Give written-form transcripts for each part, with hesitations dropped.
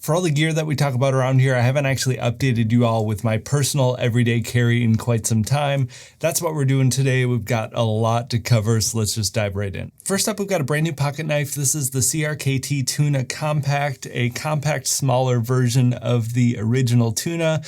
For all the gear that we talk about around here, I haven't actually updated you all with my personal everyday carry in quite some time. That's what we're doing today. We've got a lot to cover, so let's just dive right in. First up, we've got a brand new pocket knife. This is the CRKT Tuna Compact, a compact, smaller version of the original Tuna.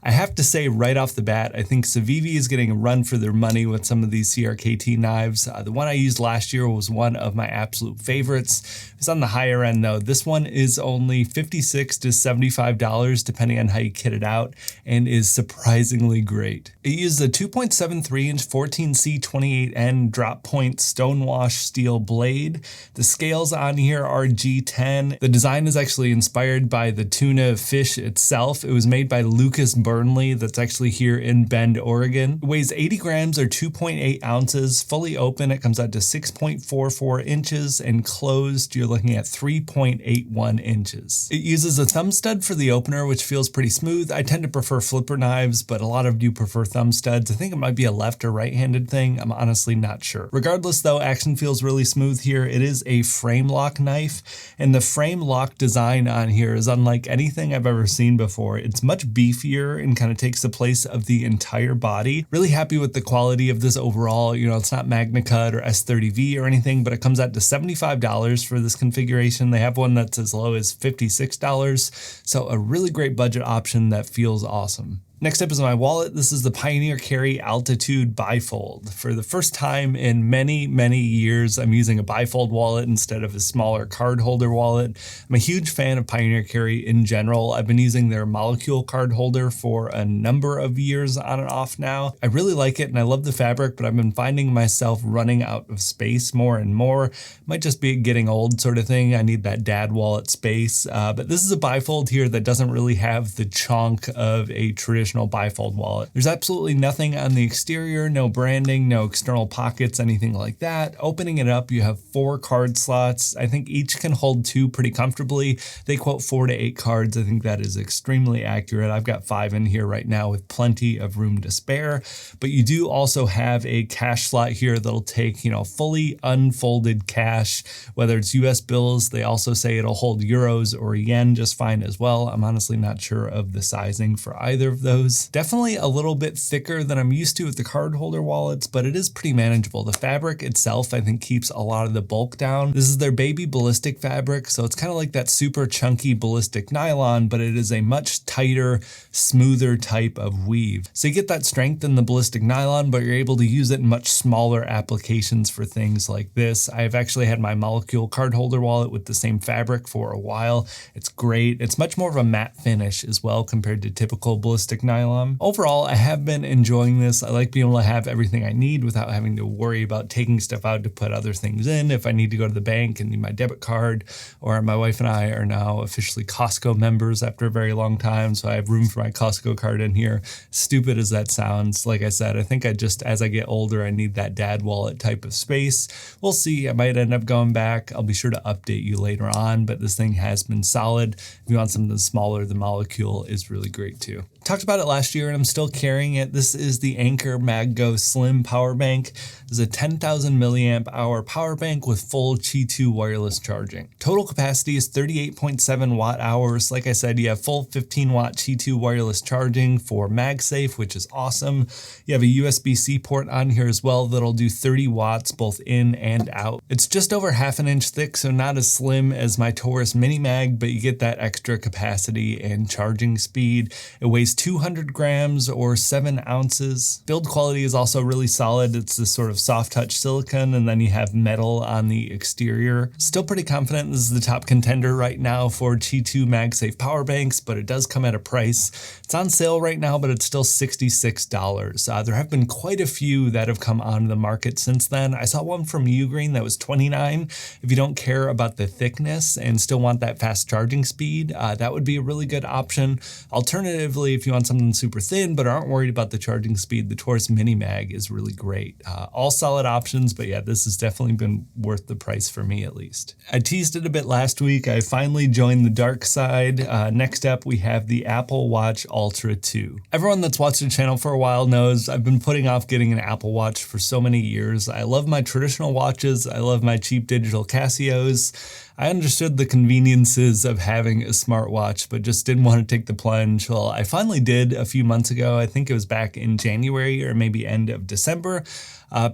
I have to say right off the bat, I think Civivi is getting a run for their money with some of these CRKT knives. The one I used last year was one of my absolute favorites. It's on the higher end though. This one is only $56 to $75 depending on how you kit it out, and is surprisingly great. It uses a 2.73 inch 14C28N drop point stonewash steel blade. The scales on here are G10. The design is actually inspired by the tuna fish itself. It was made by Lucas Burnley, that's actually here in Bend, Oregon. It weighs 80 grams or 2.8 ounces. Fully open, it comes out to 6.44 inches, and closed, you're looking at 3.81 inches. It uses a thumb stud for the opener, which feels pretty smooth. I tend to prefer flipper knives, but a lot of you prefer thumb studs. I think it might be a left or right-handed thing. I'm honestly not sure. Regardless though, action feels really smooth here. It is a frame lock knife, and the frame lock design on here is unlike anything I've ever seen before. It's much beefier and kind of takes the place of the entire body. Really happy with the quality of this overall. You know, it's not Magna Cut or S30V or anything, but it comes out to $75 for this configuration. They have one that's as low as $56. So a really great budget option that feels awesome. Next up is my wallet. This is the Pioneer Carry Altitude Bifold. For the first time in many, many years, I'm using a bifold wallet instead of a smaller card holder wallet. I'm a huge fan of Pioneer Carry in general. I've been using their molecule card holder for a number of years on and off now. I really like it and I love the fabric, but I've been finding myself running out of space more and more. Might just be getting old sort of thing. I need that dad wallet space. But this is a bifold here that doesn't really have the chonk of a traditional bifold wallet. There's absolutely nothing on the exterior, no branding, no external pockets, anything like that. Opening it up, you have 4 card slots. I think each can hold 2 pretty comfortably. They quote 4 to 8 cards. I think that is extremely accurate. I've got 5 in here right now with plenty of room to spare, but you do also have a cash slot here that'll take, you know, fully unfolded cash, whether it's US bills. They also say it'll hold euros or yen just fine as well. I'm honestly not sure of the sizing for either of those. Definitely a little bit thicker than I'm used to with the card holder wallets, but it is pretty manageable. The fabric itself, I think, keeps a lot of the bulk down. This is their baby ballistic fabric, so it's kind of like that super chunky ballistic nylon, but it is a much tighter, smoother type of weave. So you get that strength in the ballistic nylon, but you're able to use it in much smaller applications for things like this. I've actually had my molecule card holder wallet with the same fabric for a while. It's great. It's much more of a matte finish as well compared to typical ballistic nylon. Overall, I have been enjoying this. I like being able to have everything I need without having to worry about taking stuff out to put other things in. If I need to go to the bank and need my debit card, or my wife and I are now officially Costco members after a very long time, so I have room for my Costco card in here. Stupid as that sounds, like I said, I think as I get older, I need that dad wallet type of space. We'll see. I might end up going back. I'll be sure to update you later on, but this thing has been solid. If you want something smaller, the molecule is really great too. Talked about it last year and I'm still carrying it. This is the Anker MagGo Slim Power Bank. This is a 10,000 milliamp hour power bank with full Qi 2 wireless charging. Total capacity is 38.7 watt hours. Like I said, you have full 15 watt Qi 2 wireless charging for MagSafe, which is awesome. You have a USB-C port on here as well that'll do 30 watts both in and out. It's just over 1/2 inch thick, so not as slim as my Taurus Mini Mag, but you get that extra capacity and charging speed. It weighs 200 grams or 7 ounces. Build quality is also really solid. It's this sort of soft touch silicone, and then you have metal on the exterior. Still pretty confident this is the top contender right now for Qi 2 MagSafe power banks, but it does come at a price. It's on sale right now, but it's still $66. There have been quite a few that have come onto the market since then. I saw one from Ugreen that was $29. If you don't care about the thickness and still want that fast charging speed, that would be a really good option. Alternatively, if you want something super thin but aren't worried about the charging speed, the Taurus Mini Mag is really great. All solid options, but yeah, this has definitely been worth the price for me at least. I teased it a bit last week. I finally joined the dark side. Next up, we have the Apple Watch Ultra 2. Everyone that's watched the channel for a while knows I've been putting off getting an Apple Watch for so many years. I love my traditional watches. I love my cheap digital Casios. I understood the conveniences of having a smartwatch, but just didn't want to take the plunge. Well, I finally did a few months ago. I think it was back in January or maybe end of December.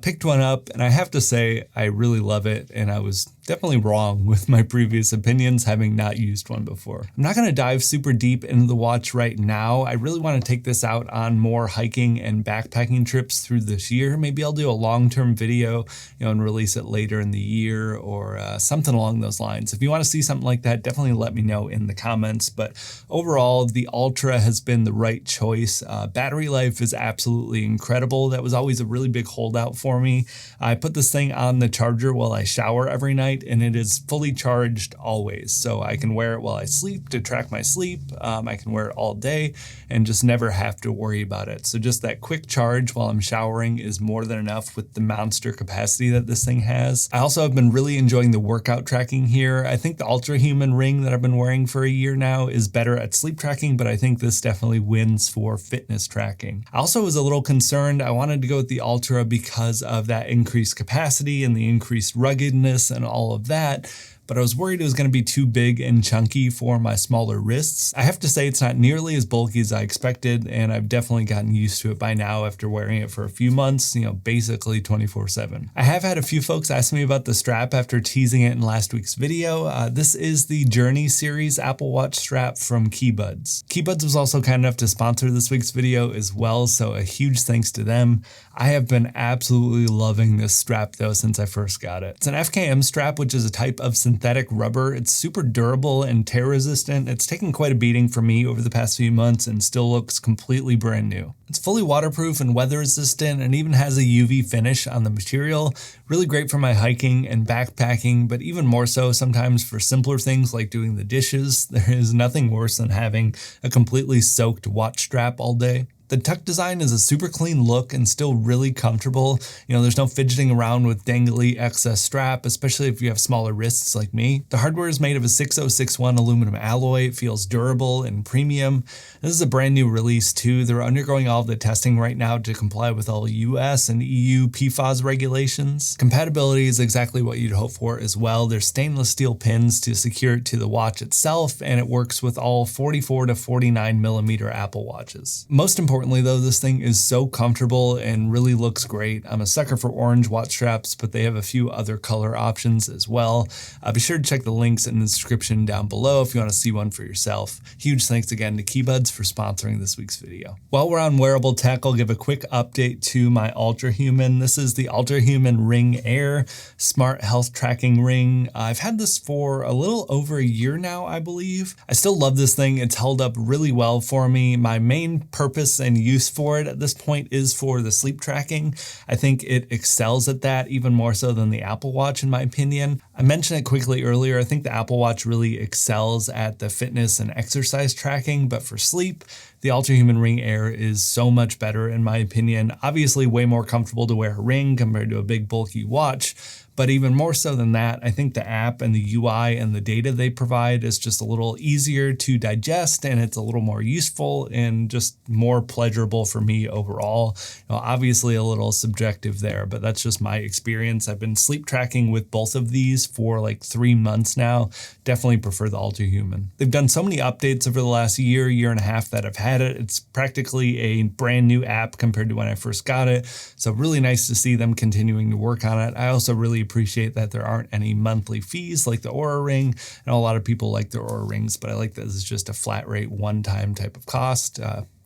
Picked one up, and I have to say I really love it, and I was definitely wrong with my previous opinions having not used one before. I'm not going to dive super deep into the watch right now. I really want to take this out on more hiking and backpacking trips through this year. Maybe I'll do a long-term video, and release it later in the year or something along those lines. If you want to see something like that, definitely let me know in the comments. But overall, the Ultra has been the right choice. Battery life is absolutely incredible. That was always a really big holdout for me. I put this thing on the charger while I shower every night, and it is fully charged always. So I can wear it while I sleep to track my sleep. I can wear it all day and just never have to worry about it. So just that quick charge while I'm showering is more than enough with the monster capacity that this thing has. I also have been really enjoying the workout tracking here. I think the Ultrahuman Ring that I've been wearing for a year now is better at sleep tracking, but I think this definitely wins for fitness tracking. I also was a little concerned. I wanted to go with the Ultra because of that increased capacity and the increased ruggedness and all of that, but I was worried it was going to be too big and chunky for my smaller wrists. I have to say it's not nearly as bulky as I expected, and I've definitely gotten used to it by now after wearing it for a few months, basically 24/7. I have had a few folks ask me about the strap after teasing it in last week's video. This is the Journey series Apple Watch strap from KeyBudz. KeyBudz was also kind enough to sponsor this week's video as well, so a huge thanks to them. I have been absolutely loving this strap though since I first got it. It's an FKM strap, which is a type of synthetic rubber. It's super durable and tear resistant. It's taken quite a beating for me over the past few months and still looks completely brand new. It's fully waterproof and weather resistant and even has a UV finish on the material. Really great for my hiking and backpacking, but even more so sometimes for simpler things like doing the dishes. There is nothing worse than having a completely soaked watch strap all day. The tuck design is a super clean look and still really comfortable. There's no fidgeting around with dangly excess strap, especially if you have smaller wrists like me. The hardware is made of a 6061 aluminum alloy. It feels durable and premium. This is a brand new release too. They're undergoing all of the testing right now to comply with all US and EU PFAS regulations. Compatibility is exactly what you'd hope for as well. There's stainless steel pins to secure it to the watch itself, and it works with all 44 to 49 millimeter Apple Watches. Most importantly though, this thing is so comfortable and really looks great. I'm a sucker for orange watch straps, but they have a few other color options as well. Be sure to check the links in the description down below if you want to see one for yourself. Huge thanks again to KeyBudz for sponsoring this week's video. While we're on wearable tech, I'll give a quick update to my Ultrahuman. This is the Ultrahuman Ring Air smart health tracking ring. I've had this for a little over a year now, I believe. I still love this thing. It's held up really well for me. My main purpose and use for it at this point is for the sleep tracking. I think it excels at that even more so than the Apple Watch in my opinion. I mentioned it quickly earlier. I think the Apple Watch really excels at the fitness and exercise tracking, but for sleep, the Ultrahuman Ring Air is so much better in my opinion. Obviously way more comfortable to wear a ring compared to a big bulky watch, but even more so than that, I think the app and the UI and the data they provide is just a little easier to digest, and it's a little more useful and just more pleasurable for me overall. Obviously a little subjective there, but that's just my experience. I've been sleep tracking with both of these for like 3 months now. Definitely prefer the Ultrahuman. They've done so many updates over the last year and a half that I've had it. It's practically a brand new app compared to when I first got it. So really nice to see them continuing to work on it. I also really appreciate that there aren't any monthly fees like the Oura Ring. I know a lot of people like the Oura Rings, but I like that this is just a flat rate one-time type of cost.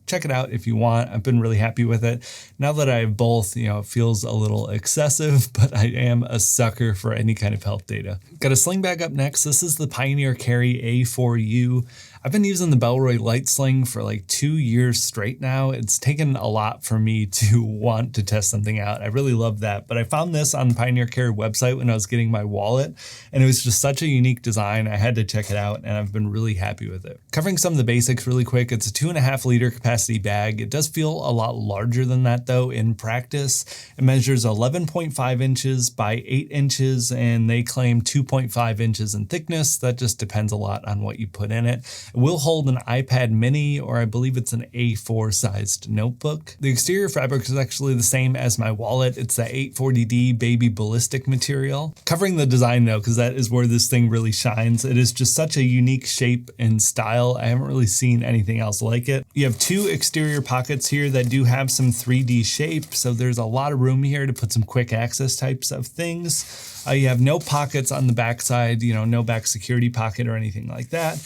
Check it out if you want. I've been really happy with it. Now that I have both, it feels a little excessive, but I am a sucker for any kind of health data. Got a sling bag up next. This is the Pioneer Carry A4U. I've been using the Bellroy Light Sling for like 2 years straight now. It's taken a lot for me to want to test something out. I really love that, but I found this on the Pioneer Carry website when I was getting my wallet, and it was just such a unique design. I had to check it out, and I've been really happy with it. Covering some of the basics really quick, it's a 2.5 liter capacity capacity bag. It does feel a lot larger than that though in practice. It measures 11.5 inches by 8 inches and they claim 2.5 inches in thickness. That just depends a lot on what you put in it. It will hold an iPad mini, or I believe it's an A4 sized notebook. The exterior fabric is actually the same as my wallet. It's the 840D baby ballistic material. Covering the design though, because that is where this thing really shines. It is just such a unique shape and style. I haven't really seen anything else like it. You have two exterior pockets here that do have some 3D shape, so there's a lot of room here to put some quick access types of things. You have no pockets on the back side, no back security pocket or anything like that.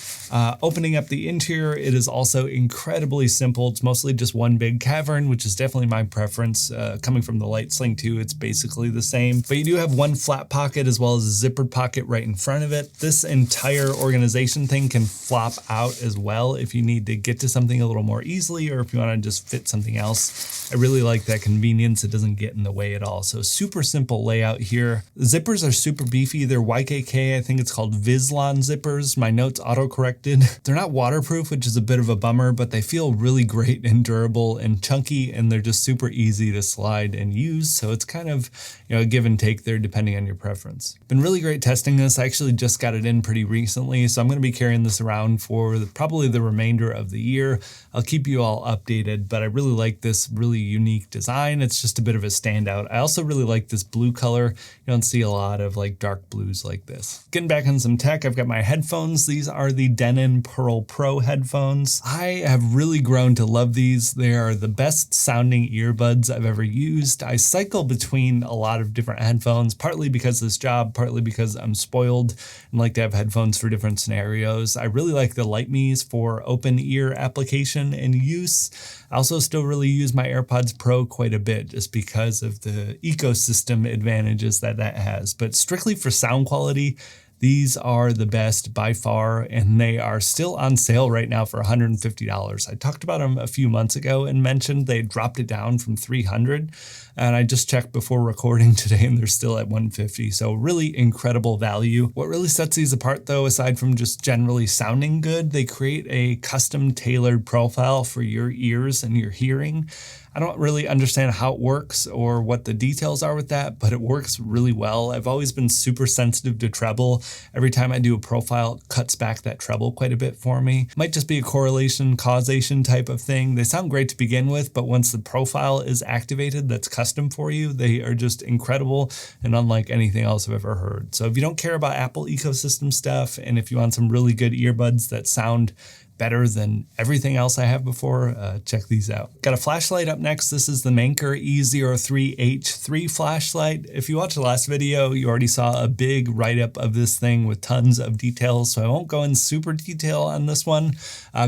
Opening up the interior, it is also incredibly simple. It's mostly just one big cavern, which is definitely my preference. Coming from the Light Sling 2, it's basically the same. But you do have one flat pocket as well as a zippered pocket right in front of it. This entire organization thing can flop out as well if you need to get to something a little more easily, or if you want to just fit something else. I really like that convenience. It doesn't get in the way at all. So super simple layout here. The zippers are super beefy. They're YKK. I think it's called Vislon zippers. My notes auto-corrected. They're not waterproof, which is a bit of a bummer, but they feel really great and durable and chunky, and they're just super easy to slide and use. So it's kind of, a give and take there depending on your preference. Been really great testing this. I actually just got it in pretty recently, so I'm going to be carrying this around for probably the remainder of the year. I'll keep you all updated, but I really like this really unique design. It's just a bit of a standout. I also really like this blue color. You don't see a lot of like dark blues like this. Getting back on some tech, I've got my headphones. These are the Denon PerL Pro headphones. I have really grown to love these. They are the best sounding earbuds I've ever used. I cycle between a lot of different headphones, partly because of this job, partly because I'm spoiled and like to have headphones for different scenarios. I really like the LightMe's for open ear application and use. I also still really use my AirPods Pro quite a bit just because of the ecosystem advantages that has. But strictly for sound quality, these are the best by far, and they are still on sale right now for $150. I talked about them a few months ago and mentioned they dropped it down from $300, and I just checked before recording today and they're still at $150. So really incredible value. What really sets these apart though, aside from just generally sounding good, they create a custom tailored profile for your ears and your hearing. I don't really understand how it works or what the details are with that, but it works really well. I've always been super sensitive to treble. Every time I do a profile, it cuts back that treble quite a bit for me. Might just be a correlation, causation type of thing. They sound great to begin with, but once the profile is activated that's custom for you, they are just incredible and unlike anything else I've ever heard. So if you don't care about Apple ecosystem stuff, and if you want some really good earbuds that sound better than everything else I have before, check these out. Got a flashlight up next. This is the Manker E03H3 flashlight. If you watched the last video, you already saw a big write-up of this thing with tons of details, so I won't go in super detail on this one.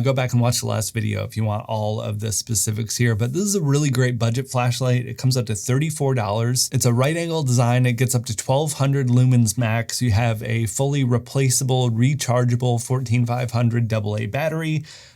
Go back and watch the last video if you want all of the specifics here, but this is a really great budget flashlight. It comes up to $34. It's a right angle design. It gets up to 1200 lumens max. You have a fully replaceable, rechargeable 14500 AA battery.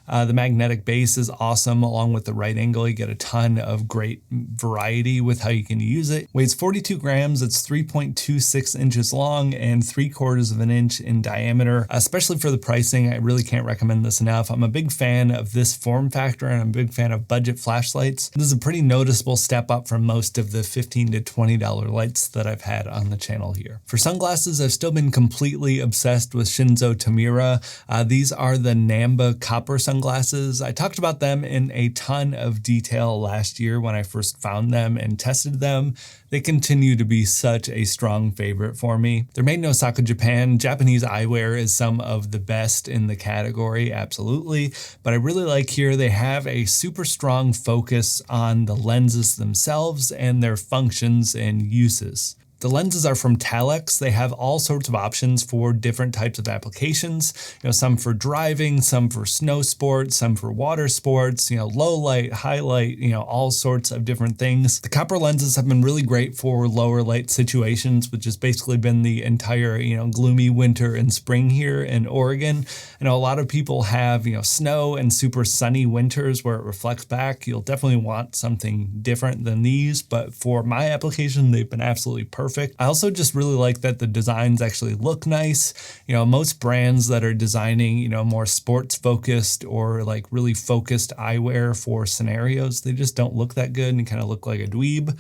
The magnetic base is awesome. Along with the right angle, you get a ton of great variety with how you can use it. Weighs 42 grams. It's 3.26 inches long and 3/4 of an inch in diameter. Especially for the pricing, I really can't recommend this enough. I'm a big fan of this form factor and I'm a big fan of budget flashlights. This is a pretty noticeable step up from most of the $15 to $20 lights that I've had on the channel here. For sunglasses, I've still been completely obsessed with Shinzo Tamura. These are the Namba copper sunglasses. I talked about them in a ton of detail last year when I first found them and tested them. They continue to be such a strong favorite for me. They're made in Osaka, Japan. Japanese eyewear is some of the best in the category, absolutely. But I really like here they have a super strong focus on the lenses themselves and their functions and uses. The lenses are from Talex. They have all sorts of options for different types of applications. Some for driving, some for snow sports, some for water sports, low light, high light, all sorts of different things. The copper lenses have been really great for lower light situations, which has basically been the entire, gloomy winter and spring here in Oregon. I know a lot of people have, snow and super sunny winters where it reflects back. You'll definitely want something different than these, but for my application, they've been absolutely perfect. perfect. I also just really like that the designs actually look nice. You know, most brands that are designing, you know, more sports focused or like really focused eyewear for scenarios, they just don't look that good and kind of look like a dweeb.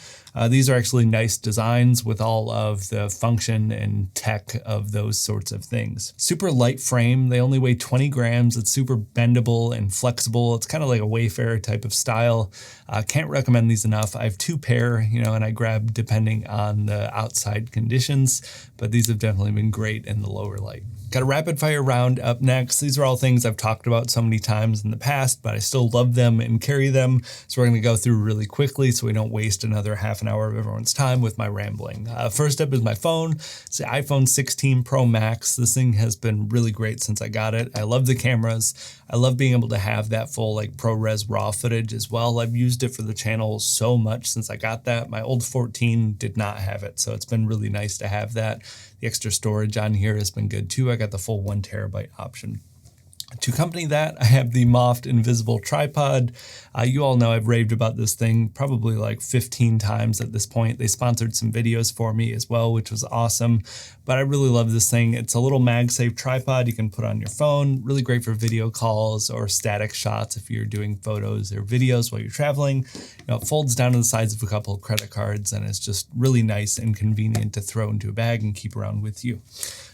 These are actually nice designs with all of the function and tech of those sorts of things. Super light frame. They only weigh 20 grams. It's super bendable and flexible. It's kind of like a Wayfarer type of style. Can't recommend these enough. I have 2 pair, you know, and I grab depending on the outside conditions, but these have definitely been great in the lower light. Got a rapid fire round up next. These are all things I've talked about so many times in the past, but I still love them and carry them. So we're going to go through really quickly so we don't waste another half an hour of everyone's time with my rambling. First up is my phone. It's the iPhone 16 Pro Max. This thing has been really great since I got it. I love the cameras. I love being able to have that full like ProRes RAW footage as well. I've used it for the channel so much since I got that. My old 14 did not have it, so it's been really nice to have that. The extra storage on here has been good too. I got the full 1 terabyte option. To accompany that, I have the Moft Invisible Tripod. You all know I've raved about this thing probably like 15 times at this point. They sponsored some videos for me as well, which was awesome. But I really love this thing. It's a little MagSafe tripod you can put on your phone. Really great for video calls or static shots if you're doing photos or videos while you're traveling. You know, it folds down to the size of a couple of credit cards, and it's just really nice and convenient to throw into a bag and keep around with you.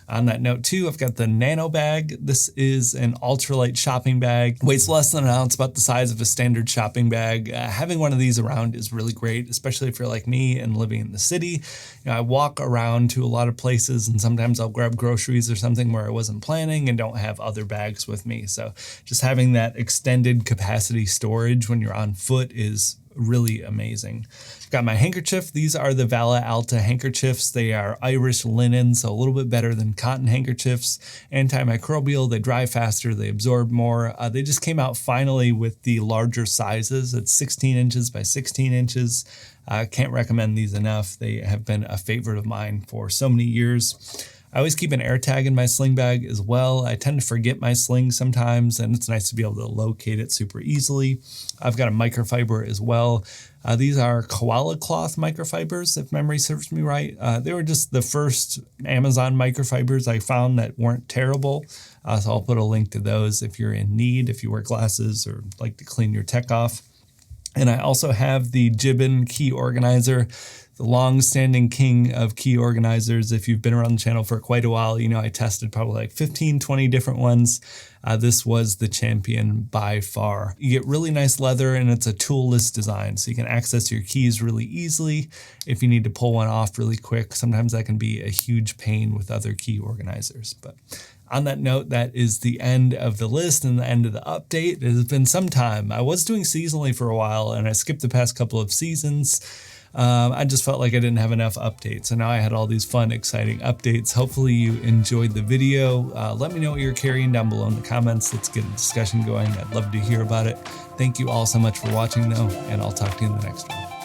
On that note too, I've got the NanoBag. This is an ultralight shopping bag. Weighs less than an ounce, about the size of a standard shopping bag. Having one of these around is really great, especially if you're like me and living in the city. You know, I walk around to a lot of places and sometimes I'll grab groceries or something where I wasn't planning and don't have other bags with me. So just having that extended capacity storage when you're on foot is really amazing. I've got my handkerchief. These are the Vala Alta handkerchiefs. They are Irish linen, so a little bit better than cotton handkerchiefs. Antimicrobial, they dry faster, they absorb more. They just came out finally with the larger sizes. It's 16 inches by 16 inches. Can't recommend these enough. They have been a favorite of mine for so many years. I always keep an AirTag in my sling bag as well. I tend to forget my sling sometimes, and it's nice to be able to locate it super easily. I've got a microfiber as well. These are Koala cloth microfibers, if memory serves me right. They were just the first Amazon microfibers I found that weren't terrible. So I'll put a link to those if you're in need, if you wear glasses or like to clean your tech off. And I also have the Jibbon Key Organizer, the long-standing king of key organizers. If you've been around the channel for quite a while, you know I tested probably like 15, 20 different ones. This was the champion by far. You get really nice leather and it's a toolless design, so you can access your keys really easily if you need to pull one off really quick. Sometimes that can be a huge pain with other key organizers. But on that note, that is the end of the list and the end of the update. It has been some time. I was doing seasonally for a while and I skipped the past couple of seasons. I just felt like I didn't have enough updates. So now I had all these fun, exciting updates. Hopefully you enjoyed the video. Let me know what you're carrying down below in the comments. Let's get a discussion going. I'd love to hear about it. Thank you all so much for watching though, and I'll talk to you in the next one.